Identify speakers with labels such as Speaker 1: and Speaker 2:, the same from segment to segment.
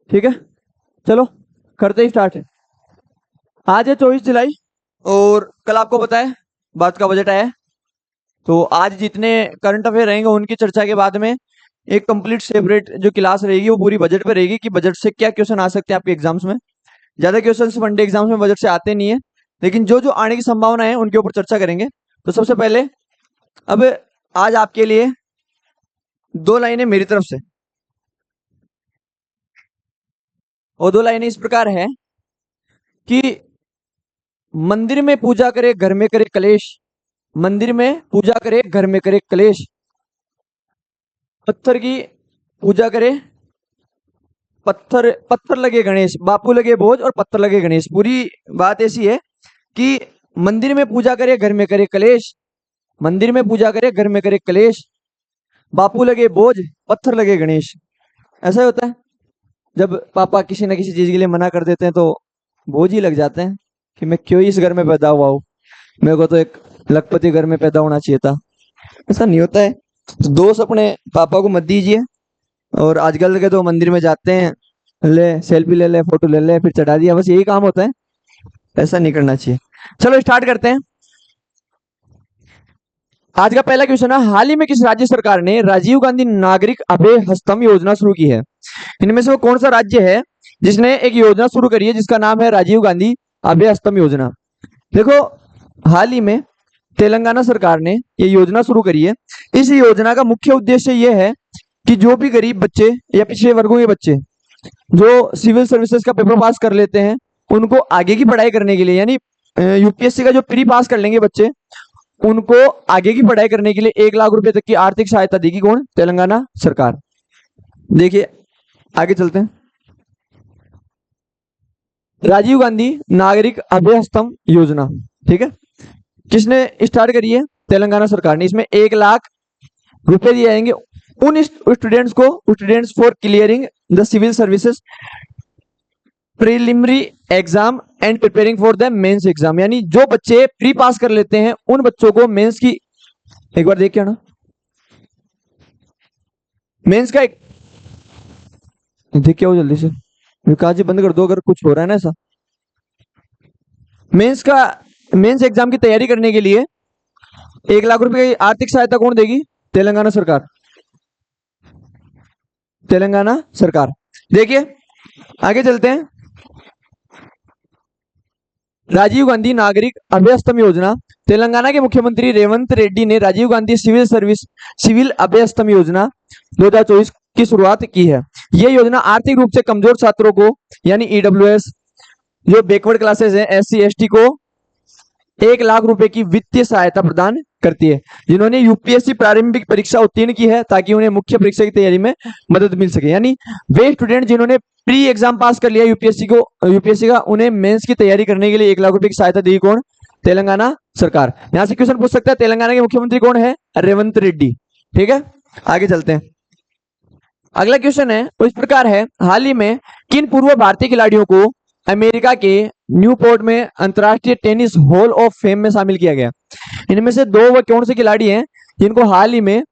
Speaker 1: ठीक है, चलो करते ही स्टार्ट है। आज है 24 जुलाई और कल आपको पता है बात का बजट आया है। तो आज जितने करंट अफेयर रहेंगे उनकी चर्चा के बाद में एक कंप्लीट सेपरेट जो क्लास रहेगी वो पूरी बजट पे रहेगी कि बजट से क्या क्वेश्चन आ सकते हैं आपके एग्जाम्स में। ज्यादा क्वेश्चन वनडे एग्जाम्स में बजट से आते नहीं है, लेकिन जो जो आने की संभावना है उनके ऊपर चर्चा करेंगे। तो सबसे पहले अब आज आपके लिए 2 लाइनें मेरी तरफ से, और 2 लाइनें इस प्रकार है कि मंदिर में पूजा करे घर में करे कलेश, मंदिर में पूजा करे घर में करे कलेश, पत्थर की पूजा करे पत्थर पत्थर लगे गणेश, बापू लगे बोझ और पत्थर लगे गणेश। पूरी बात ऐसी है कि मंदिर में पूजा करे घर में करे कलेश, मंदिर में पूजा करे घर में करे कलेश, बापू लगे बोझ पत्थर लगे गणेश। ऐसा ही होता है जब पापा किसी ना किसी चीज के लिए मना कर देते हैं तो बोझ ही लग जाते हैं कि मैं क्यों इस घर में पैदा हुआ हूँ, मेरे को तो एक लखपति घर में पैदा होना चाहिए था। ऐसा नहीं होता है। तो दोस्त अपने पापा को मत दीजिए। और आजकल के तो मंदिर में जाते हैं, ले सेल्फी ले ले फोटो ले ले फिर चढ़ा दिया, बस यही काम होता है। ऐसा नहीं करना चाहिए। चलो स्टार्ट करते हैं। आज का पहला क्वेश्चन है, हाल ही में किस राज्य सरकार ने राजीव गांधी नागरिक अभय हस्तम योजना शुरू की है? इनमें से वो कौन सा राज्य है जिसने एक योजना शुरू करी है जिसका नाम है राजीव गांधी अभय हस्तम योजना? देखो, हाल ही में तेलंगाना सरकार ने ये योजना शुरू करी है। इस योजना का मुख्य उद्देश्य ये है कि जो भी गरीब बच्चे या पिछड़े वर्गों के बच्चे जो सिविल सर्विसेज का पेपर पास कर लेते हैं उनको आगे की पढ़ाई करने के लिए, यानी यूपीएससी का जो प्री पास कर लेंगे बच्चे, उनको आगे की पढ़ाई करने के लिए 1 लाख रुपए तक की आर्थिक सहायता देगी। कौन? तेलंगाना सरकार। देखिए आगे चलते हैं। राजीव गांधी नागरिक अभय हस्तम योजना, ठीक है, किसने स्टार्ट करी है? तेलंगाना सरकार ने। इसमें 1 लाख रुपए दिए जाएंगे उन स्टूडेंट्स को, students for clearing the civil services preliminary exam and preparing for the mains exam. यानी जो बच्चे प्री पास कर लेते हैं उन बच्चों को मेंस की, एक बार देखिए ना, मेंस का एक देखिए, जल्दी से विकास जी बंद कर दो अगर कुछ हो रहा है ना ऐसा। मेंस का, मेंस एग्जाम की तैयारी करने के लिए 1 लाख रुपए की आर्थिक सहायता कौन देगी? तेलंगाना सरकार। तेलंगाना सरकार। देखिए आगे चलते हैं। राजीव गांधी नागरिक अभय हस्तम योजना, तेलंगाना के मुख्यमंत्री रेवंत रेड्डी ने राजीव गांधी सिविल अभय हस्तम योजना 2024 की शुरुआत की है। यह योजना आर्थिक रूप से कमजोर छात्रों को, यानी ईडब्ल्यूएस, जो बैकवर्ड क्लासेस हैं, एससी एसटी को 1 लाख रुपए की वित्तीय सहायता प्रदान करती है जिन्होंने यूपीएससी प्रारंभिक परीक्षा उत्तीर्ण की है, ताकि उन्हें मुख्य परीक्षा की तैयारी में मदद मिल सके। यानी वे स्टूडेंट जिन्होंने प्री एग्जाम पास कर लिया यूपीएससी का, उन्हें मेंस की तैयारी करने के लिए 1 लाख रुपए की सहायता दी। कौन? तेलंगाना सरकार। यहां से क्वेश्चन पूछ सकता है तेलंगाना के मुख्यमंत्री कौन है? रेवंत रेड्डी। ठीक है, आगे चलते हैं। अगला क्वेश्चन है वो इस प्रकार है, हाल ही में किन पूर्व भारतीय खिलाड़ियों को अमेरिका के न्यूपोर्ट में अंतरराष्ट्रीय टेनिस हॉल ऑफ फेम में शामिल किया गया? इनमें से 2 व कौन से खिलाड़ी हैं जिनको हाल ही में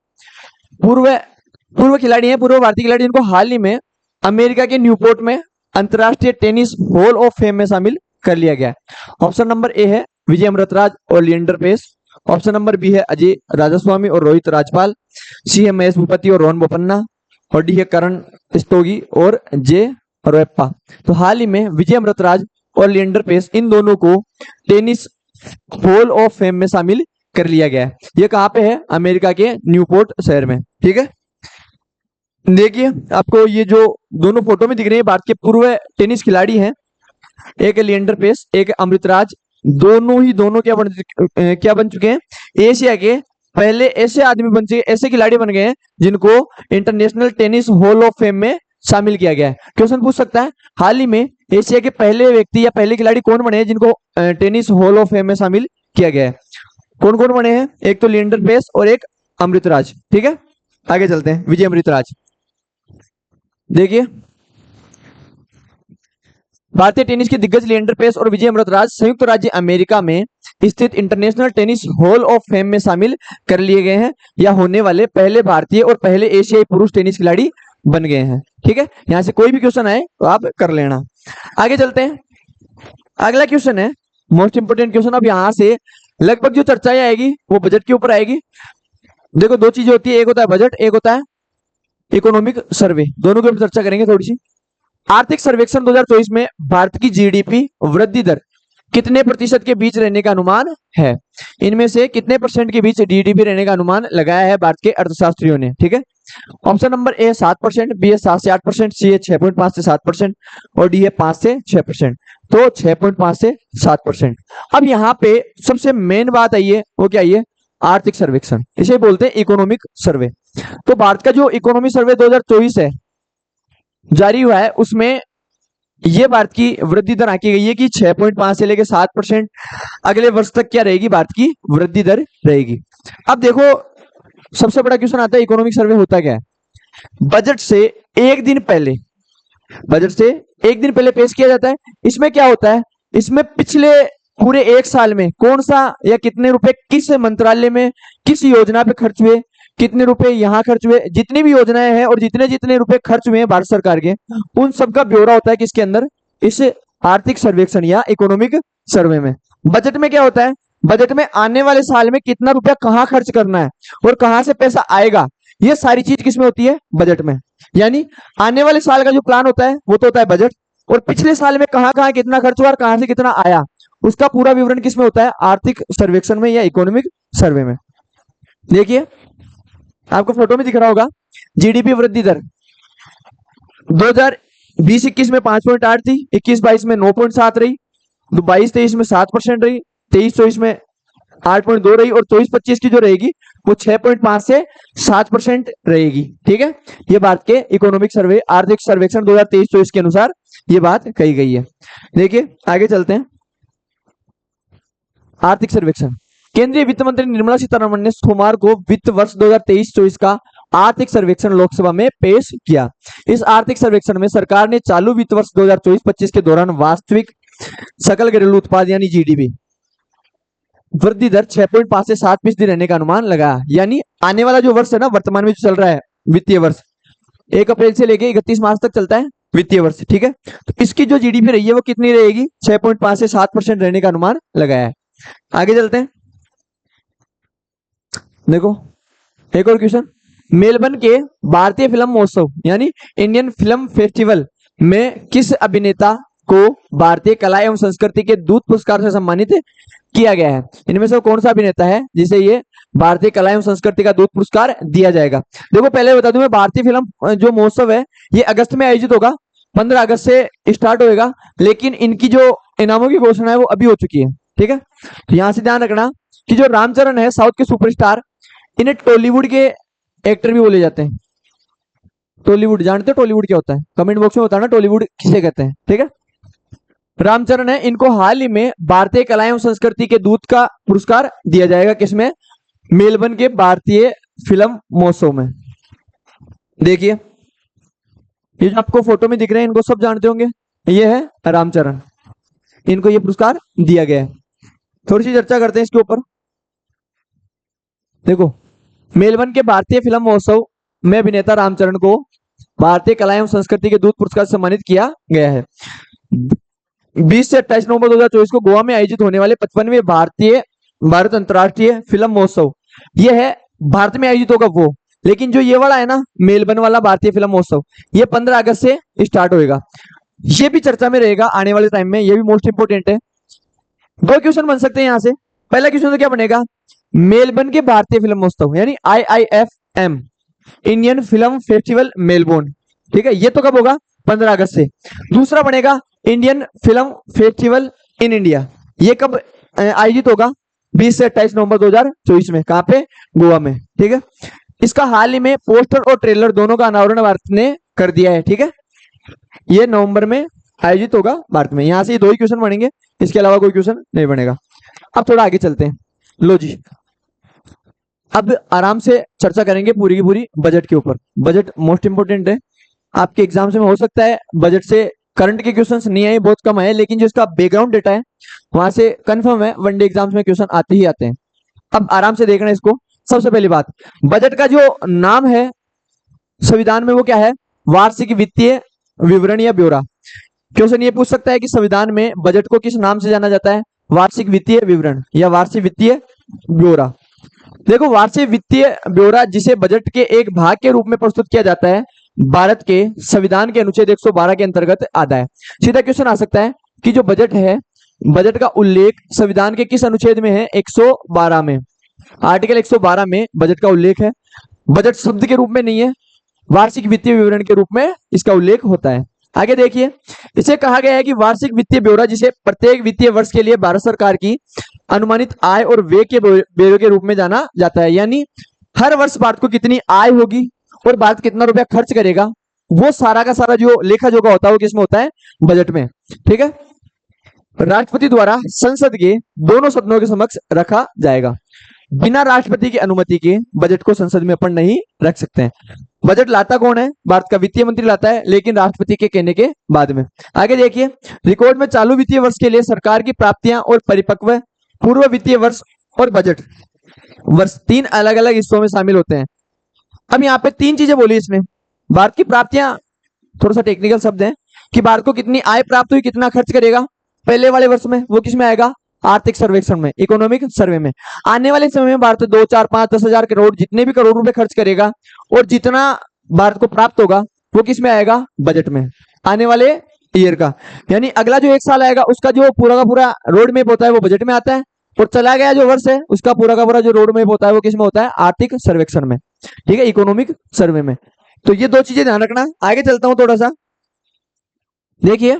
Speaker 1: पूर्व भारतीय खिलाड़ी जिनको हाल ही में अमेरिका के न्यूपोर्ट में अंतरराष्ट्रीय टेनिस हॉल ऑफ फेम में शामिल कर लिया गया? ऑप्शन नंबर ए है विजय अमृतराज और Leander Paes, option number B है अजय राजास्वामी और रोहित राजपाल, सी है महेश भूपति और रोहन बोपन्ना, और डी है करण स्तोगी और जे रोयप्पा। तो हाल ही में विजय अमृतराज और लिएंडर पेस, इन दोनों को टेनिस हॉल ऑफ फेम में शामिल कर लिया गया है। ये कहां पे है? अमेरिका के न्यूपोर्ट शहर में। ठीक है, देखिए आपको ये जो दोनों फोटो में दिख रहे हैं भारत के पूर्व टेनिस खिलाड़ी हैं, एक है लिएंडर पेस, एक है अमृतराज। दोनों क्या बन चुके हैं? एशिया के पहले ऐसे आदमी बन चुके, ऐसे खिलाड़ी बन गए हैं जिनको international tennis hall of fame में शामिल किया गया है। क्वेश्चन पूछ सकता है, हाल ही में एशिया के पहले व्यक्ति या पहले खिलाड़ी कौन बने हैं जिनको टेनिस हॉल ऑफ फेम में शामिल किया गया है? कौन कौन बने हैं? एक तो लिएंडर पेस और एक अमृतराज। ठीक है, आगे चलते हैं। विजय अमृतराज, देखिए भारतीय टेनिस के दिग्गज लिएंडर पेस और विजय अमृतराज संयुक्त राज्य अमेरिका में स्थित international tennis hall of fame में शामिल कर लिए गए हैं या होने वाले पहले भारतीय और पहले एशियाई पुरुष टेनिस खिलाड़ी बन गए हैं। ठीक है, यहाँ से कोई भी क्वेश्चन आए तो आप कर लेना। आगे चलते हैं, अगला क्वेश्चन है मोस्ट इंपोर्टेंट क्वेश्चन। अब यहाँ से लगभग जो चर्चाएं आएगी वो बजट के ऊपर आएगी। देखो दो चीजें होती है, एक होता है बजट, एक होता है इकोनॉमिक सर्वे, दोनों के ऊपर चर्चा करेंगे थोड़ी सी। आर्थिक सर्वेक्षण 2024 में भारत की जीडीपी वृद्धि दर कितने प्रतिशत के बीच रहने का अनुमान है? इनमें से कितने परसेंट के बीच जीडीपी रहने का अनुमान लगाया है भारत के अर्थशास्त्रियों ने? ठीक है, ऑप्शन नंबर ए 7%, बी है 7 से 8%, सी है 6.5 से 7% और डी है 5 से 6%। तो 6.5 से 7%। अब यहाँ पे सबसे मेन बात आई है, वो क्या आई है? आर्थिक सर्वेक्षण, इसे बोलते हैं इकोनॉमिक सर्वे। तो भारत का जो इकोनॉमिक सर्वे 2024 है जारी हुआ है, उसमें ये भारत की वृद्धि दर आंकी गई है कि 6.5 से लेकर 7% अगले वर्ष तक क्या रहेगी? भारत की वृद्धि दर रहेगी। अब देखो सबसे बड़ा क्वेश्चन आता है, इकोनॉमिक सर्वे होता क्या है? बजट से एक दिन पहले, बजट से एक दिन पहले पेश किया जाता है। इसमें क्या होता है? इसमें पिछले पूरे एक साल में कौन सा या कितने रुपए किस मंत्रालय में किस योजना पे खर्च हुए, कितने रुपए यहाँ खर्च हुए, जितनी भी योजनाएं हैं और जितने जितने रुपए खर्च हुए हैं भारत सरकार के, उन सबका ब्यौरा होता है किसके अंदर? इस आर्थिक सर्वेक्षण या इकोनॉमिक सर्वे में। बजट में क्या होता है? बजट में आने वाले साल में कितना रुपया कहाँ खर्च करना है और कहाँ से पैसा आएगा, ये सारी चीज किसमें होती है? बजट में। यानी आने वाले साल का जो प्लान होता है वो तो होता है बजट, और पिछले साल में कहाँ कहाँ कितना खर्च हुआ और कहाँ से कितना आया, उसका पूरा विवरण किसमें होता है? आर्थिक सर्वेक्षण में या इकोनॉमिक सर्वे में। देखिए आपको फोटो में दिख रहा होगा, जीडीपी वृद्धि दर 2020-21 में 5.8 थी, 21-22 में 9.7 रही, 22-23 में 7% रही, 23-24 में 8.2 रही और 24-25 की जो रहेगी वो 6.5 से 7% रहेगी। ठीक है, ये भारत के इकोनॉमिक सर्वे आर्थिक सर्वेक्षण 2023-24 के अनुसार ये बात कही गई है। देखिए आगे चलते हैं, आर्थिक सर्वेक्षण। केंद्रीय वित्त मंत्री निर्मला सीतारमण ने सोमवार को वित्त वर्ष 2023-24 का आर्थिक सर्वेक्षण लोकसभा में पेश किया। इस आर्थिक सर्वेक्षण में सरकार ने चालू वित्त वर्ष 2024-25 के दौरान वास्तविक सकल घरेलू उत्पाद यानी जीडीपी वृद्धि दर 6.5 से 7% रहने का अनुमान लगाया। यानी आने वाला जो वर्ष है ना, वर्तमान में जो चल रहा है वित्तीय वर्ष, 1 अप्रैल से लेके 31 मार्च तक चलता है वित्तीय वर्ष। ठीक है, तो इसकी जो जीडीपी रही है वो कितनी रहेगी? 6.5 से 7% रहने का अनुमान लगाया है। आगे चलते हैं, देखो एक और क्वेश्चन। मेलबर्न के भारतीय फिल्म महोत्सव यानी इंडियन फिल्म फेस्टिवल में किस अभिनेता को भारतीय कला एवं संस्कृति के दूत पुरस्कार से सम्मानित किया गया है? इनमें से कौन सा अभिनेता है जिसे ये भारतीय कला एवं संस्कृति का दूत पुरस्कार दिया जाएगा? देखो पहले बता दूं मैं, भारतीय फिल्म जो महोत्सव है ये अगस्त में आयोजित होगा, 15 अगस्त से स्टार्ट होएगा, लेकिन इनकी जो इनामों की घोषणा है वो अभी हो चुकी है। ठीक है, तो यहां से ध्यान रखना कि जो रामचरण है साउथ के सुपरस्टार, इन्हें टॉलीवुड के एक्टर भी बोले जाते हैं। टॉलीवुड जानते हो टॉलीवुड क्या होता है? कमेंट बॉक्स में बताना टॉलीवुड किसे कहते हैं। ठीक है, रामचरण है, इनको हाल ही में भारतीय कला एवं संस्कृति के दूत का पुरस्कार दिया जाएगा। किसमें? मेलबर्न के भारतीय फिल्म महोत्सव में। देखिए ये जो आपको फोटो में दिख रहे हैं इनको सब जानते होंगे, ये है रामचरण, इनको ये पुरस्कार दिया गया है। थोड़ी सी चर्चा करते हैं इसके ऊपर। देखो मेलबर्न के भारतीय फिल्म महोत्सव में अभिनेता रामचरण को भारतीय कला एवं संस्कृति के दूत पुरस्कार से सम्मानित किया गया है। 20 से 28 नवंबर 2024 को गोवा में आयोजित होने वाले 55वें भारत अंतर्राष्ट्रीय फिल्म महोत्सव, यह है भारत में आयोजित होगा वो, लेकिन जो ये वाला है ना मेलबर्न वाला भारतीय फिल्म महोत्सव, ये 15 अगस्त से स्टार्ट होएगा। ये भी चर्चा में रहेगा आने वाले टाइम में, ये भी मोस्ट इंपोर्टेंट है। 2 क्वेश्चन बन सकते हैं यहाँ से। पहला क्वेश्चन तो क्या बनेगा? मेलबर्न के भारतीय फिल्म महोत्सव यानी IIFM Indian film festival Melbourne. ठीक है, ये तो कब होगा? 15 अगस्त से। दूसरा बनेगा Indian film festival in India, ये कब आयोजित होगा? 20 से 28 नवंबर 2024 में। कहां पे? गोवा में। ठीक है, इसका हाल ही में पोस्टर और ट्रेलर दोनों का अनावरण भारत ने कर दिया है। ठीक है, ये नवंबर में आयोजित होगा भारत में। यहां से ये 2 ही क्वेश्चन बनेंगे, इसके अलावा कोई क्वेश्चन नहीं बनेगा। अब थोड़ा आगे चलते हैं। लो जी, अब आराम से चर्चा करेंगे पूरी की पूरी बजट के ऊपर। बजट मोस्ट इंपोर्टेंट है, आपके एग्जाम में हो सकता है बजट से करंट के क्वेश्चंस नहीं आए, बहुत कम आए, लेकिन जो इसका बैकग्राउंड डेटा है वहां से कंफर्म है वनडे एग्जाम्स में क्वेश्चन आते ही आते हैं। अब आराम से देखना इसको। सबसे पहली बात, बजट का जो नाम है संविधान में वो क्या है? वार्षिक वित्तीय विवरण या ब्यौरा। क्वेश्चन ये पूछ सकता है कि संविधान में बजट को किस नाम से जाना जाता है? वार्षिक वित्तीय विवरण या वार्षिक वित्तीय ब्यौरा। देखो, वार्षिक वित्तीय ब्यौरा जिसे बजट के एक भाग के रूप में प्रस्तुत किया जाता है, भारत के संविधान के अनुच्छेद 112 के अंतर्गत आता है। सीधा क्वेश्चन आ सकता है कि जो बजट है, बजट का उल्लेख संविधान के किस अनुच्छेद में है? 112 में। आर्टिकल 112 में बजट का उल्लेख है। बजट शब्द के रूप में नहीं है, वार्षिक वित्तीय विवरण के रूप में इसका उल्लेख होता है। आगे देखिए, इसे कहा गया है कि वार्षिक वित्तीय ब्यौरा जिसे प्रत्येक वित्तीय वर्ष के लिए भारत सरकार की अनुमानित आय और व्यय के ब्यौरे के रूप में जाना जाता है। यानी हर वर्ष भारत को कितनी आय होगी और भारत कितना रुपया खर्च करेगा, वो सारा का सारा जो लेखा जोखा होता है वो किसमें होता है? बजट में। ठीक है, राष्ट्रपति द्वारा संसद के दोनों सदनों के समक्ष रखा जाएगा। बिना राष्ट्रपति की अनुमति के बजट को संसद में अपन नहीं रख सकते हैं। बजट लाता कौन है? भारत का वित्तीय मंत्री लाता है, लेकिन राष्ट्रपति के कहने के बाद में। आगे देखिए, रिकॉर्ड में चालू वित्तीय वर्ष के लिए सरकार की प्राप्तियां और परिपक्व पूर्व वित्तीय वर्ष और बजट वर्ष 3 अलग अलग हिस्सों में शामिल होते हैं। अब यहाँ पे 3 चीजें बोली इसमें। भारत की प्राप्तियां थोड़ा सा टेक्निकल शब्द है कि भारत को कितनी आय प्राप्त हुई, कितना खर्च करेगा पहले वाले वर्ष में, वो किसमें आएगा? आर्थिक सर्वेक्षण में, इकोनॉमिक सर्वे में। आने वाले समय में भारत 2, 4, 5, 10,000 करोड़ जितने भी करोड़ रुपए खर्च करेगा और जितना भारत को प्राप्त होगा वो किसमें आएगा? बजट में, आने वाले ईयर का। यानी अगला जो 1 साल आएगा उसका जो पूरा का पूरा रोड मैप होता है वो बजट में आता है, और चला गया जो वर्ष है उसका पूरा का पूरा जो रोड मैप होता है वो किसमें होता है? आर्थिक सर्वेक्षण में। ठीक है, इकोनॉमिक सर्वे में। तो ये 2 चीजें ध्यान रखना। आगे चलता हूं थोड़ा सा, देखिए,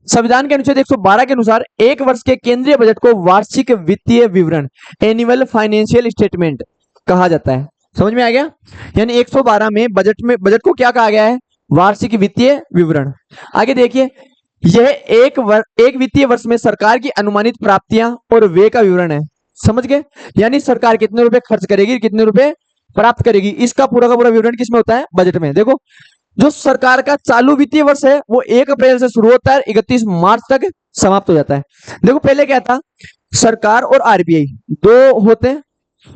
Speaker 1: संविधान के अनुच्छेद 112 के अनुसार एक वर्ष के केंद्रीय बजट को वार्षिक वित्तीय विवरण, एनुअल फाइनेंशियल स्टेटमेंट कहा जाता है। समझ में आ गया? यानी 112 में बजट को क्या कहा गया है? वार्षिक वित्तीय विवरण। आगे देखिए, यह एक वित्तीय वर्ष में सरकार की अनुमानित प्राप्तियां और व्यय का विवरण है। समझ गए? यानी सरकार कितने रुपए खर्च करेगी, कितने रुपए प्राप्त करेगी, इसका पूरा का पूरा विवरण किसमें होता है? बजट में। देखो, जो सरकार का चालू वित्तीय वर्ष है वो 1 अप्रैल से शुरू होता है, 31 मार्च तक समाप्त हो जाता है। देखो, पहले क्या था? सरकार और आरबीआई 2 होते हैं,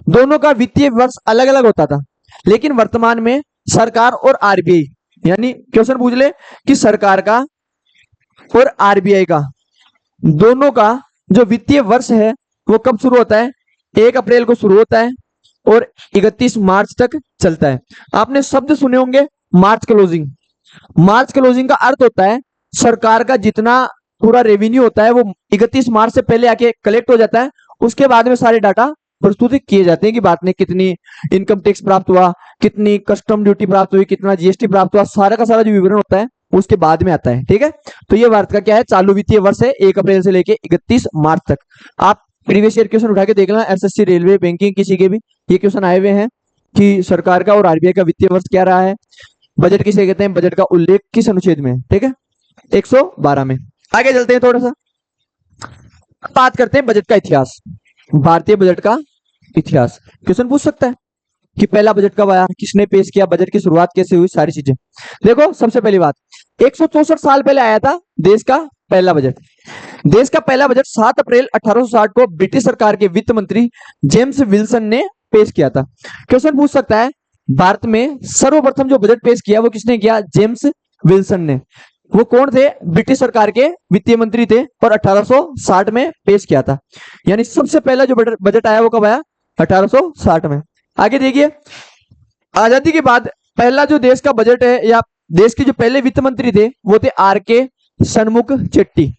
Speaker 1: दोनों का वित्तीय वर्ष अलग अलग होता था। लेकिन वर्तमान में सरकार और आरबीआई, यानी क्वेश्चन पूछ ले कि सरकार का और आरबीआई का दोनों का जो वित्तीय वर्ष है वो कब शुरू होता है? 1 अप्रैल को शुरू होता है और 31 मार्च तक चलता है। आपने शब्द सुने होंगे, मार्च क्लोजिंग। मार्च क्लोजिंग का अर्थ होता है सरकार का जितना पूरा रेवेन्यू होता है वो 31 मार्च से पहले आके कलेक्ट हो जाता है। उसके बाद में सारे डाटा प्रस्तुत किए जाते हैं कि भारत ने कितनी इनकम टैक्स प्राप्त हुआ, कितनी कस्टम ड्यूटी प्राप्त हुई, कितना जीएसटी प्राप्त हुआ, सारा का सारा जो विवरण होता है उसके बाद में आता है। ठीक है, तो ये भारत का क्या है? चालू वित्तीय वर्ष है, 1 अप्रैल से लेके 31 मार्च तक। आप प्रीवियस ईयर क्वेश्चन उठा के देख लेना, एसएससी, रेलवे, बैंकिंग, किसी के भी ये क्वेश्चन आए हुए हैं कि सरकार का और आरबीआई का वित्तीय वर्ष क्या रहा है, बजट किसे कहते हैं, बजट का उल्लेख किस अनुच्छेद में। ठीक है, 112 में। आगे चलते हैं थोड़ा सा, बात करते हैं बजट का इतिहास, भारतीय बजट का इतिहास। क्वेश्चन पूछ सकता है कि पहला बजट कब आया, किसने पेश किया, बजट की शुरुआत कैसे हुई, सारी चीजें। देखो, सबसे पहली बात, 164 साल पहले आया था देश का पहला बजट। देश का पहला बजट 7 अप्रैल 1860 को ब्रिटिश सरकार के वित्त मंत्री जेम्स विल्सन ने पेश किया था। क्वेश्चन पूछ सकता है, भारत में सर्वप्रथम जो बजट पेश किया वो किसने किया? जेम्स विल्सन ने। वो कौन थे? ब्रिटिश सरकार के वित्तीय मंत्री थे और 1860 में पेश किया था। यानी सबसे पहला जो बजट आया वो कब आया? 1860 में। आगे देखिए, आजादी के बाद पहला जो देश का बजट है या देश के जो पहले वित्त मंत्री थे वो थे आर.के. षणमुख चेट्टी।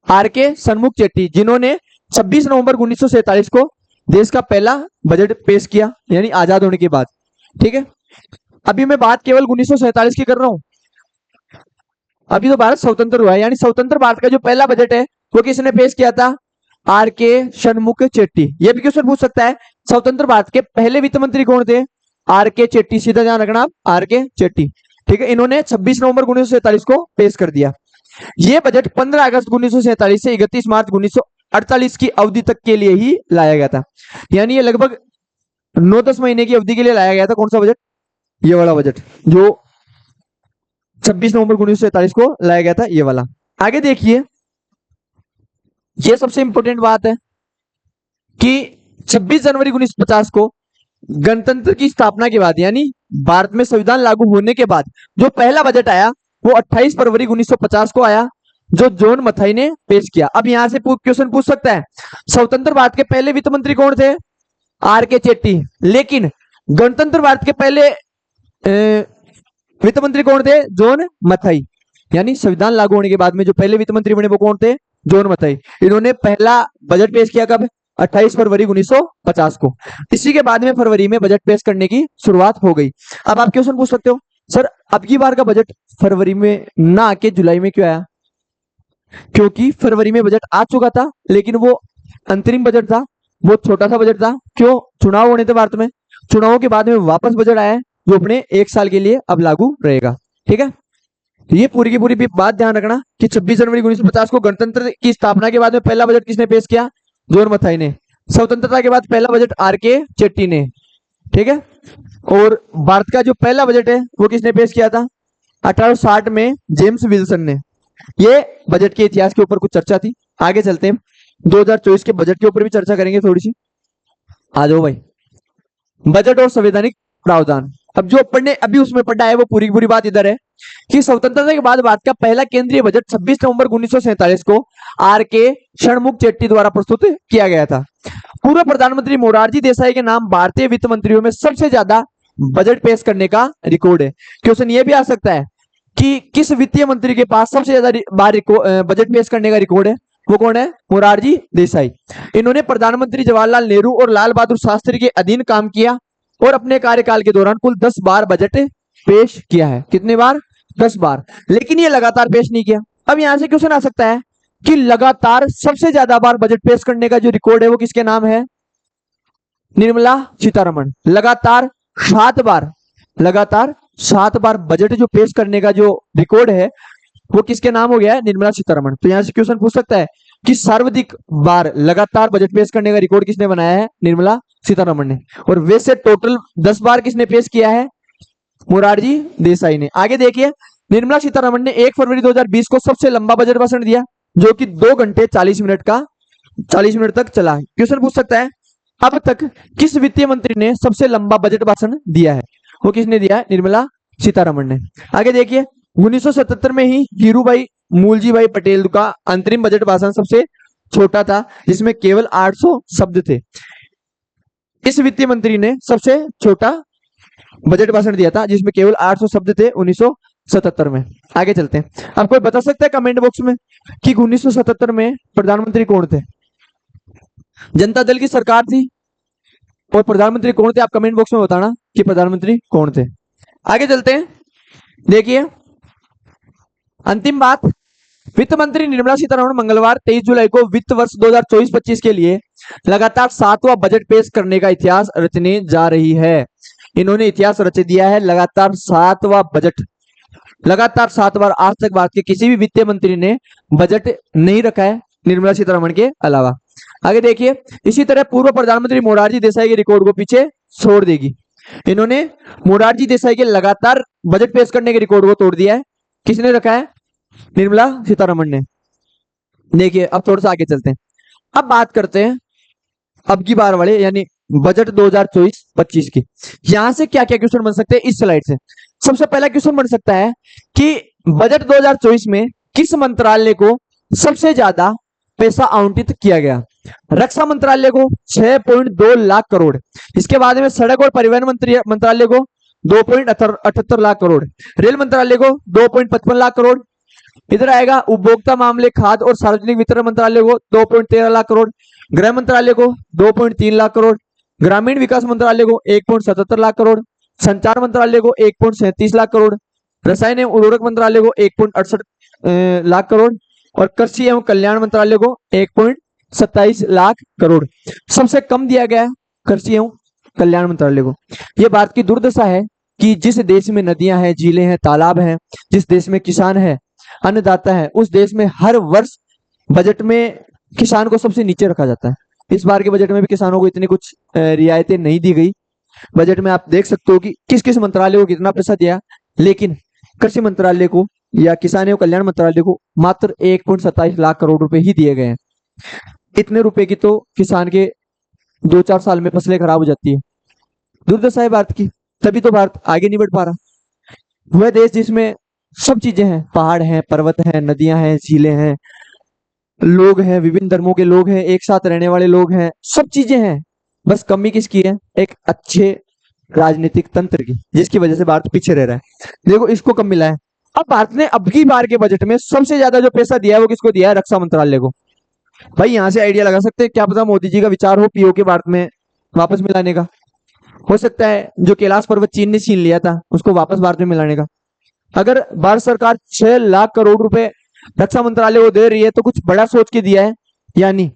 Speaker 1: आर.के. षणमुख चेट्टी, जिन्होंने 26 नवंबर 1947 को देश का पहला बजट पेश किया, यानी आजाद होने के बाद। ठीक है, अभी मैं बात केवल 1947 की कर रहा हूं। अभी तो भारत स्वतंत्र हुआ है, यानी स्वतंत्र भारत का जो पहला बजट है वो किसने पेश किया था? आर.के. षणमुख चेट्टी। ये भी क्वेश्चन पूछ सकता है, स्वतंत्र भारत के पहले वित्त मंत्री कौन थे? आर.के. चेट्टी। सीधा ध्यान रखना आप, आर.के. चेट्टी। ठीक है, इन्होंने 26 नवंबर 1947 को पेश कर दिया। ये बजट 15 अगस्त 1947 से 31 मार्च 1948 की अवधि तक के लिए ही लाया गया था। यानी ये लगभग 9-10 महीने की अवधि के लिए लाया गया था। कौन सा बजट? ये वाला बजट जो 26 नवंबर 1947 को लाया गया था, ये वाला। आगे देखिए, ये सबसे इंपॉर्टेंट बात है कि 26 जनवरी 1950 को गणतंत्र की स्थापना के बाद, यानी भारत में संविधान लागू होने के बाद जो पहला बजट आया वो 28 फरवरी 1950 को आया, जो जॉन मथाई ने पेश किया। अब यहां से क्वेश्चन पूछ सकता है, स्वतंत्र भारत के पहले वित्त मंत्री कौन थे? आर के चेट्टी। लेकिन गणतंत्र भारत के पहले वित्त मंत्री कौन थे? जॉन मथाई। यानी संविधान लागू होने के बाद में जो पहले वित्त मंत्री बने वो कौन थे? जॉन मथाई। इन्होंने पहला बजट पेश किया कब? 28 फरवरी 1950 को। इसी के बाद में फरवरी में बजट पेश करने की शुरुआत हो गई। अब आप क्वेश्चन पूछ सकते हो, सर अब की बार का बजट फरवरी में ना आके जुलाई में क्यों आया? क्योंकि फरवरी में बजट आ चुका था, लेकिन वो अंतरिम बजट था, वो छोटा सा बजट था। क्यों? चुनाव होने थे भारत में, चुनावों के बाद में वापस बजट आया है जो अपने 1 साल के लिए अब लागू रहेगा। ठीक है, ये पूरी की पूरी बात ध्यान रखना कि 26 जनवरी 1950 को गणतंत्र की स्थापना के बाद में पहला बजट किसने पेश किया? जॉन मथाई ने। स्वतंत्रता के बाद पहला बजट आर के चेट्टी ने। ठीक है, और भारत का जो पहला बजट है वो किसने पेश किया था? 1860 में जेम्स विल्सन ने। ये बजट के इतिहास के ऊपर कुछ चर्चा थी। आगे चलते हैं, 2024 के बजट के ऊपर भी चर्चा करेंगे थोड़ी सी। आ जाओ भाई, बजट और संवैधानिक प्रावधान। अब जो पढ़ने अभी उसमें पढ़ा है वो पूरी की पूरी बात इधर है कि स्वतंत्रता के बाद भारत का पहला केंद्रीय बजट 26 नवंबर 1947 को आर के षणमुख चेट्टी द्वारा प्रस्तुत किया गया था। पूर्व प्रधानमंत्री मोरारजी देसाई के नाम भारतीय वित्त मंत्रियों में सबसे ज्यादा बजट पेश करने का रिकॉर्ड है। क्वेश्चन ये भी आ सकता है कि किस वित्तीय मंत्री के पास सबसे ज्यादा बार बजट पेश करने का रिकॉर्ड है? वो कौन है? मोरारजी देसाई। इन्होंने प्रधानमंत्री जवाहरलाल नेहरू और लाल बहादुर शास्त्री के अधीन काम किया और अपने कार्यकाल के दौरान कुल 10 बार बजट पेश किया है। कितने बार? 10 बार। लेकिन ये लगातार पेश नहीं किया। अब यहां से क्वेश्चन आ सकता है कि लगातार सबसे ज्यादा बार बजट पेश करने का जो रिकॉर्ड है वो किसके नाम है? निर्मला सीतारमण। लगातार 7 बार बजट जो पेश करने का जो रिकॉर्ड है वो किसके नाम हो गया है? निर्मला सीतारमण। तो यहां से क्वेश्चन पूछ सकता है कि सर्वाधिक बार लगातार बजट पेश करने का रिकॉर्ड किसने बनाया है? निर्मला सीतारमण ने। और वैसे टोटल 10 बार किसने पेश किया है? मोरारजी देसाई ने। आगे देखिए, निर्मला सीतारमण ने 1 फरवरी 2020 को सबसे लंबा बजट भाषण दिया जो कि 2 घंटे 40 मिनट तक चला। क्वेश्चन पूछ सकता है, अब तक किस वित्तीय मंत्री ने सबसे लंबा बजट भाषण दिया है? वो किसने दिया है? निर्मला सीतारमण ने। आगे देखिए, 1977 में ही हीरूभाई मूलजी भाई पटेल का अंतरिम बजट भाषण सबसे छोटा था जिसमें केवल 800 शब्द थे। इस वित्तीय मंत्री ने सबसे छोटा बजट भाषण दिया था जिसमें केवल 800 शब्द थे 1977 में। आगे चलते हैं, आप कोई बता सकता है कमेंट बॉक्स में कि 1977 में प्रधानमंत्री कौन थे? जनता दल की सरकार थी और प्रधानमंत्री कौन थे? आप कमेंट बॉक्स में बताना कि प्रधानमंत्री कौन थे। आगे चलते हैं, देखिए अंतिम बात, वित्त मंत्री निर्मला सीतारमण मंगलवार 23 जुलाई को वित्त वर्ष 2024-25 के लिए लगातार 7वां बजट पेश करने का इतिहास रचने जा रही है। इन्होंने इतिहास रच दिया है, लगातार 7वां बजट, लगातार 7 बार। आज तक भारत के किसी भी वित्तीय मंत्री ने बजट नहीं रखा है निर्मला सीतारमण के अलावा। आगे देखिए, इसी तरह पूर्व प्रधानमंत्री मोरारजी देसाई के रिकॉर्ड को पीछे छोड़ देगी। इन्होंने मोरारजी देसाई के लगातार बजट पेश करने के रिकॉर्ड को तोड़ दिया है। किसने रखा है? निर्मला सीतारमण ने। देखिए अब थोड़ा सा आगे चलते हैं, अब बात करते हैं अब की बार वाले यानी बजट 2024-25 की। यहां से क्या क्या क्वेश्चन बन सकते हैं इस स्लाइड से? सबसे पहला क्वेश्चन बन सकता है कि बजट 2024 में किस मंत्रालय को सबसे ज्यादा पैसा आवंटित किया गया? रक्षा मंत्रालय को 6.2 लाख करोड़, इसके बाद में सड़क और परिवहन मंत्रालय को 2.78 लाख करोड़, रेल मंत्रालय को 2.55 लाख करोड़, इधर आएगा उपभोक्ता मामले खाद्य और सार्वजनिक वितरण मंत्रालय को 2.13 लाख करोड़, गृह मंत्रालय को 2.3 लाख करोड़, ग्रामीण विकास मंत्रालय को 1.77 लाख करोड़, संचार मंत्रालय को 1.37 लाख करोड़, रसायन एवं उर्वरक मंत्रालय को 1.68 लाख करोड़ और कृषि एवं कल्याण मंत्रालय को 1.27 लाख करोड़। सबसे कम दिया गया कृषि एवं कल्याण मंत्रालय को। यह बात की दुर्दशा है कि जिस देश में नदियां हैं, झीलें हैं, तालाब हैं, जिस देश में किसान है, अन्नदाता है, उस देश में हर वर्ष बजट में किसान को सबसे नीचे रखा जाता है। इस बार के बजट में भी किसानों को इतनी कुछ रियायतें नहीं दी गई। बजट में आप देख सकते हो कि किस किस मंत्रालय को कितना पैसा दिया, लेकिन कृषि मंत्रालय को या किसान एवं कल्याण मंत्रालय को मात्र 1.27 लाख करोड़ रुपए ही दिए गए हैं। इतने रुपए की तो किसान के 2-4 साल में फसलें खराब हो जाती है। दुर्दशा है भारत की। तभी तो भारत आगे नहीं बढ़ पा रहा। वह देश जिसमें सब चीजें हैं, पहाड़ हैं, पर्वत हैं, नदियां हैं, झीलें हैं, लोग हैं, विभिन्न धर्मों के लोग हैं, एक साथ रहने वाले लोग हैं, सब चीजें हैं। बस कमी किसकी है? एक अच्छे राजनीतिक तंत्र की, जिसकी वजह से भारत पीछे रह रहा है। देखो इसको कब मिला है। अब भारत ने अब की बार के बजट में सबसे ज्यादा जो पैसा दिया है वो किसको दिया है? रक्षा मंत्रालय को। भाई यहाँ से आइडिया लगा सकते हैं, क्या पता मोदी जी का विचार हो पीओके भारत में वापस मिलाने का। हो सकता है जो कैलाश पर्वत चीन ने छीन लिया था उसको वापस भारत में मिलाने का। अगर भारत सरकार 6 लाख करोड़ रुपए रक्षा मंत्रालय को दे रही है तो कुछ बड़ा सोच के दिया है। यानी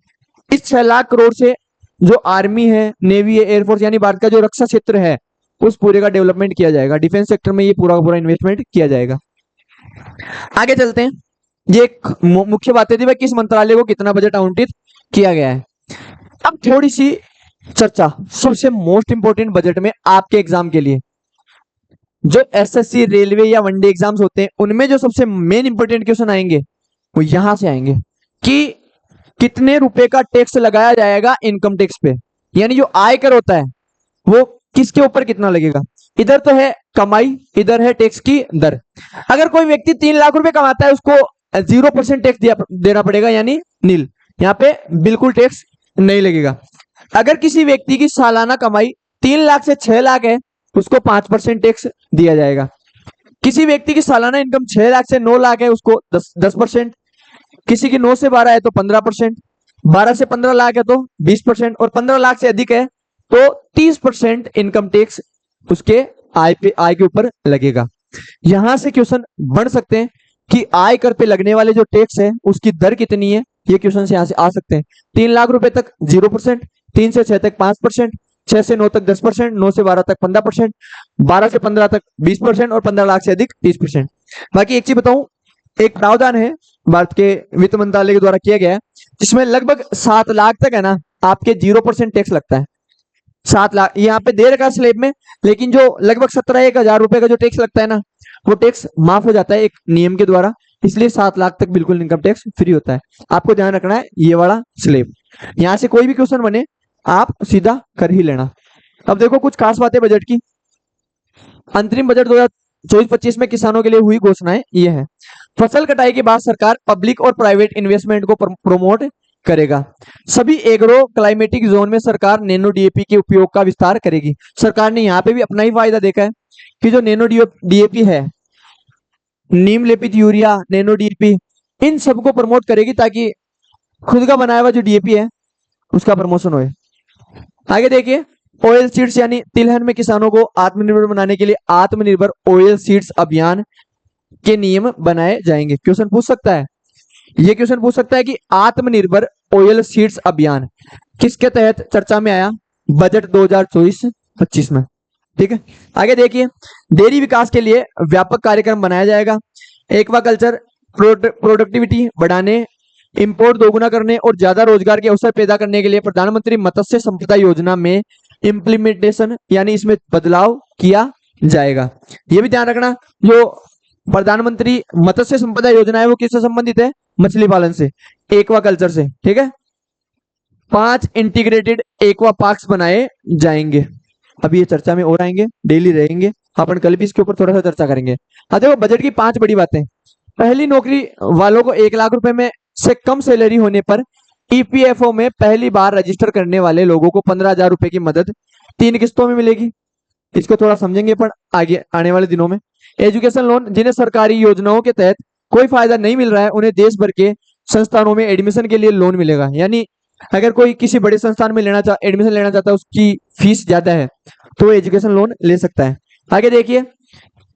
Speaker 1: इस 6 लाख करोड़ से जो आर्मी है, नेवी है, एयरफोर्स, यानी भारत का जो रक्षा क्षेत्र है उस पूरे का डेवलपमेंट किया जाएगा। डिफेंस सेक्टर में ये पूरा का पूरा इन्वेस्टमेंट किया जाएगा। आगे चलते हैं। ये एक मुख्य बातें थी, भाई किस मंत्रालय को कितना बजट आवंटित किया गया है। अब थोड़ी सी चर्चा सबसे मोस्ट इंपोर्टेंट बजट में आपके एग्जाम के लिए, जो एसएससी, रेलवे या वनडे एग्जाम्स होते हैं उनमें जो सबसे मेन इंपोर्टेंट क्वेश्चन आएंगे वो यहां से आएंगे कि कितने रुपए का टैक्स लगाया जाएगा इनकम टैक्स पे। यानी जो आयकर होता है वो किसके ऊपर कितना लगेगा। इधर तो है कमाई, इधर है टैक्स की दर। अगर कोई व्यक्ति 3 लाख रुपए कमाता है उसको 0% टैक्स देना पड़ेगा, यानी नील। यहाँ पे बिल्कुल टैक्स नहीं लगेगा। अगर किसी व्यक्ति की सालाना कमाई 3 लाख से 6 लाख है उसको 5% टैक्स दिया जाएगा। किसी व्यक्ति की सालाना इनकम 6 लाख से 9 लाख है उसको 10%। किसी की 9 से 12 है तो 15%। 12 से 15 लाख है तो 20%। और 15 लाख से अधिक है तो 30% इनकम टैक्स उसके आय के ऊपर लगेगा। यहां से क्वेश्चन बन सकते हैं कि आय कर पे लगने वाले जो टैक्स है उसकी दर कितनी है। ये क्वेश्चन से यहां से आ सकते हैं। 3 लाख रुपए तक 0%, 3 से 6 तक 5%, 6 से 9 तक 10%, 9 से 12 तक 15%, 12 से 15 तक 20% और 15 लाख से अधिक 30%। बाकी एक चीज बताऊं, एक प्रावधान है भारत के वित्त मंत्रालय के द्वारा किया गया है जिसमें लगभग 7 लाख तक है ना आपके 0% टैक्स लगता है। 7 लाख यहाँ पे दे रखा है स्लेब में, लेकिन जो लगभग 17,000 रुपए का जो टैक्स लगता है ना वो टैक्स माफ हो जाता है एक नियम के द्वारा। इसलिए 7 लाख तक बिल्कुल इनकम टैक्स फ्री होता है। आपको ध्यान रखना है ये वाला स्लेब। यहां से कोई भी क्वेश्चन बने आप सीधा कर ही लेना। अब देखो कुछ खास बातें बजट की। अंतरिम बजट 2024-25 में किसानों के लिए हुई घोषणाएं ये है। फसल कटाई के बाद सरकार पब्लिक और प्राइवेट इन्वेस्टमेंट को प्रमोट करेगा। सभी एग्रो क्लाइमेटिक जोन में सरकार नैनो डीएपी के उपयोग का विस्तार करेगी। सरकार ने यहाँ पे भी अपना ही फायदा देखा है कि जो नैनो डीएपी है, नीम लेपित यूरिया, नैनो डीएपी, इन सबको प्रमोट करेगी ताकि खुद का बनाया हुआ जो डीएपी है उसका प्रमोशन होए। आगे देखिए, ऑयल सीड्स यानी तिलहन में किसानों को आत्मनिर्भर बनाने के लिए आत्मनिर्भर ऑयल सीड्स अभियान के नियम बनाए जाएंगे। क्वेश्चन पूछ सकता है, ये क्वेश्चन पूछ सकता है कि आत्मनिर्भर ऑयल सीड्स अभियान किसके तहत चर्चा में आया? बजट 2024-25 में। ठीक है, आगे देखिए, डेयरी विकास के लिए व्यापक कार्यक्रम बनाया जाएगा। एक्वाकल्चर प्रोडक्टिविटी बढ़ाने, इंपोर्ट दोगुना करने और ज्यादा रोजगार के अवसर पैदा करने के लिए प्रधानमंत्री मत्स्य संपदा योजना में इंप्लीमेंटेशन यानी इसमें बदलाव किया जाएगा। ये भी ध्यान रखना, जो प्रधानमंत्री मत्स्य संपदा योजना है वो किससे संबंधित है? मछली पालन से, एक्वाकल्चर से। ठीक है, 5 इंटीग्रेटेड एक्वा पार्क्स बनाए जाएंगे। अभी ये चर्चा में और आएंगे, डेली रहेंगे, अपन कल भी इसके ऊपर थोड़ा सा चर्चा करेंगे। हाँ देखो, बजट की 5 बड़ी बातें। पहली, नौकरी वालों को 1 लाख रुपए में से कम सैलरी होने पर ईपीएफओ में पहली बार रजिस्टर करने वाले लोगों को 15,000 रुपए की मदद 3 किस्तों में मिलेगी। इसको थोड़ा समझेंगे पर आगे आने वाले दिनों में। एजुकेशन लोन, जिन्हें सरकारी योजनाओं के तहत कोई फायदा नहीं मिल रहा है उन्हें देश भर के संस्थानों में एडमिशन के लिए लोन मिलेगा। यानी अगर कोई किसी बड़े संस्थान में एडमिशन लेना चाहता है, उसकी फीस ज्यादा है तो वो एजुकेशन लोन ले सकता है। आगे देखिए,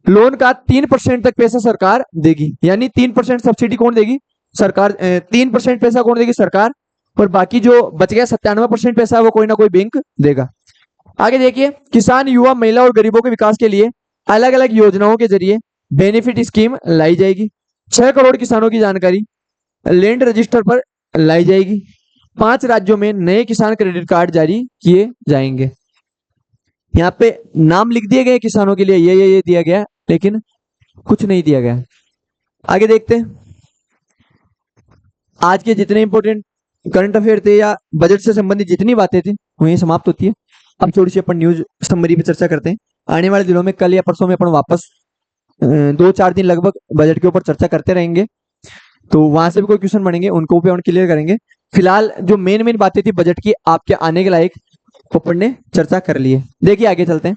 Speaker 1: लोन का 3% तक पैसा सरकार देगी। यानी 3% सब्सिडी कौन देगी? सरकार। 3% पैसा कौन देगी? सरकार। और बाकी जो बच गया 97% पैसा वो कोई ना कोई बैंक देगा। आगे देखिए, किसान, युवा, महिला और गरीबों के विकास के लिए अलग अलग योजनाओं के जरिए बेनिफिट स्कीम लाई जाएगी। 6 करोड़ किसानों की जानकारी लैंड रजिस्टर पर लाई जाएगी। 5 राज्यों में नए किसान क्रेडिट कार्ड जारी किए जाएंगे। यहाँ पे नाम लिख दिए गए किसानों के लिए, ये दिया गया, लेकिन कुछ नहीं दिया गया। आगे देखते हैं, आज के जितने इंपॉर्टेंट करंट अफेयर थे या बजट से संबंधित जितनी बातें थी वही समाप्त होती है। अब थोड़ी सी अपन न्यूज समरी पे चर्चा करते हैं। आने वाले दिनों में कल या परसों में अपन वापस 2-4 दिन लगभग बजट के ऊपर चर्चा करते रहेंगे, तो वहां से भी कोई क्वेश्चन बनेंगे उनको भी हम क्लियर करेंगे। फिलहाल जो मेन बातें थी बजट की आपके आने के लायक अपन ने चर्चा कर ली है। देखिए आगे चलते हैं।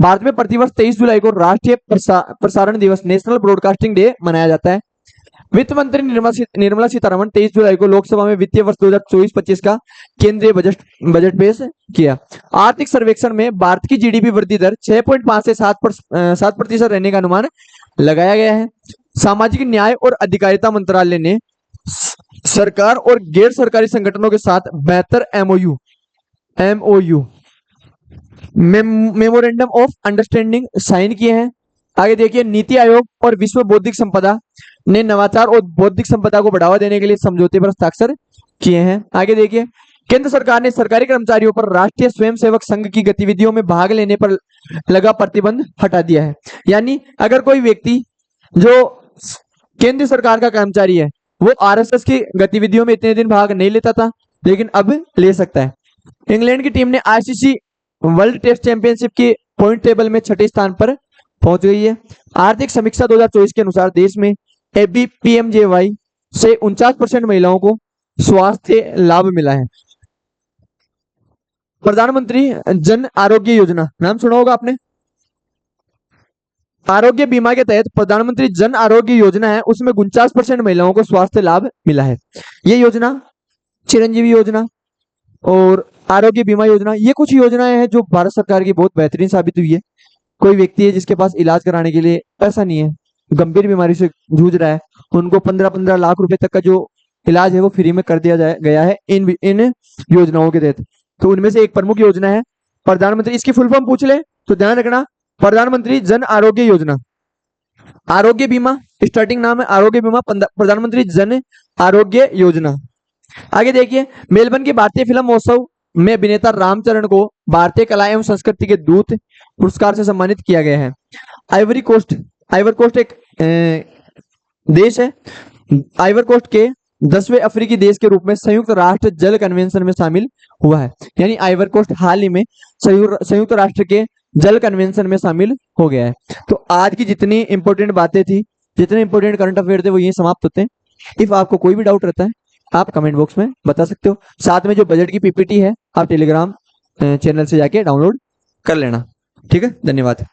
Speaker 1: भारत में प्रतिवर्ष 23 जुलाई को राष्ट्रीय प्रसारण दिवस नेशनल ब्रॉडकास्टिंग डे मनाया जाता है। वित्त मंत्री निर्मला सीतारमण 23 जुलाई को लोकसभा में वित्तीय वर्ष 2024-25 का केंद्रीय बजट पेश किया। आर्थिक सर्वेक्षण में भारत की जीडीपी वृद्धि दर 6.5 से 7% रहने का अनुमान लगाया गया है। सामाजिक न्याय और अधिकारिता मंत्रालय ने सरकार और गैर सरकारी संगठनों के साथ बेहतर MOU memorandum of understanding sign किए हैं। आगे देखिए, नीति आयोग और विश्व बौद्धिक संपदा ने नवाचार और बौद्धिक संपदा को बढ़ावा देने के लिए समझौते पर हस्ताक्षर किए हैं। आगे देखिए, केंद्र सरकार ने सरकारी कर्मचारियों पर राष्ट्रीय स्वयंसेवक संघ की गतिविधियों में भाग लेने पर लगा प्रतिबंध हटा दिया है। यानी अगर कोई व्यक्ति जो केंद्र सरकार का कर्मचारी है वो आरएसएस की गतिविधियों में इतने दिन भाग नहीं लेता था, लेकिन अब ले सकता है। इंग्लैंड की टीम ने आईसीसी वर्ल्ड टेस्ट चैंपियनशिप के पॉइंट टेबल में 6ठे स्थान पर पहुंच गई है। आर्थिक समीक्षा 2024 के अनुसार देश में एबीपीएमजेवाई से 49% महिलाओं को स्वास्थ्य लाभ मिला है। प्रधानमंत्री जन आरोग्य योजना नाम सुना होगा आपने। आरोग्य बीमा के तहत प्रधानमंत्री जन आरोग्य योजना है, उसमें 49% महिलाओं को स्वास्थ्य लाभ मिला है। ये योजना चिरंजीवी योजना और आरोग्य बीमा योजना, ये कुछ योजनाएं हैं जो भारत सरकार की बहुत बेहतरीन साबित हुई है। कोई व्यक्ति है जिसके पास इलाज कराने के लिए पैसा नहीं है, गंभीर बीमारी से जूझ रहा है, उनको 15-15 लाख रुपए तक का जो इलाज है वो फ्री में कर दिया गया है इन योजनाओं के तहत। तो उनमें से एक प्रमुख योजना है प्रधानमंत्री, इसकी फुल फॉर्म पूछ ले तो ध्यान रखना, प्रधानमंत्री जन आरोग्य योजना। आरोग्य बीमा स्टार्टिंग नाम है आरोग्य बीमा, प्रधानमंत्री जन आरोग्य योजना। आगे देखिए, मेलबर्न के भारतीय फिल्म महोत्सव में अभिनेता रामचरण को भारतीय कला एवं संस्कृति के दूत पुरस्कार से सम्मानित किया गया है। आइवरी कोस्ट एक देश है। आइवर कोस्ट के 10वें अफ्रीकी देश के रूप में संयुक्त राष्ट्र जल कन्वेंशन में शामिल हुआ है। यानी आइवर कोस्ट हाल ही में संयुक्त राष्ट्र के जल कन्वेंशन में शामिल हो गया है। तो आज की जितनी इंपॉर्टेंट बातें थी, जितने इंपॉर्टेंट करंट अफेयर थे, वो यही समाप्त होते हैं। इफ आपको कोई भी डाउट रहता है आप कमेंट बॉक्स में बता सकते हो। साथ में जो बजट की पीपीटी है आप टेलीग्राम चैनल से जाके डाउनलोड कर लेना। ठीक है, धन्यवाद।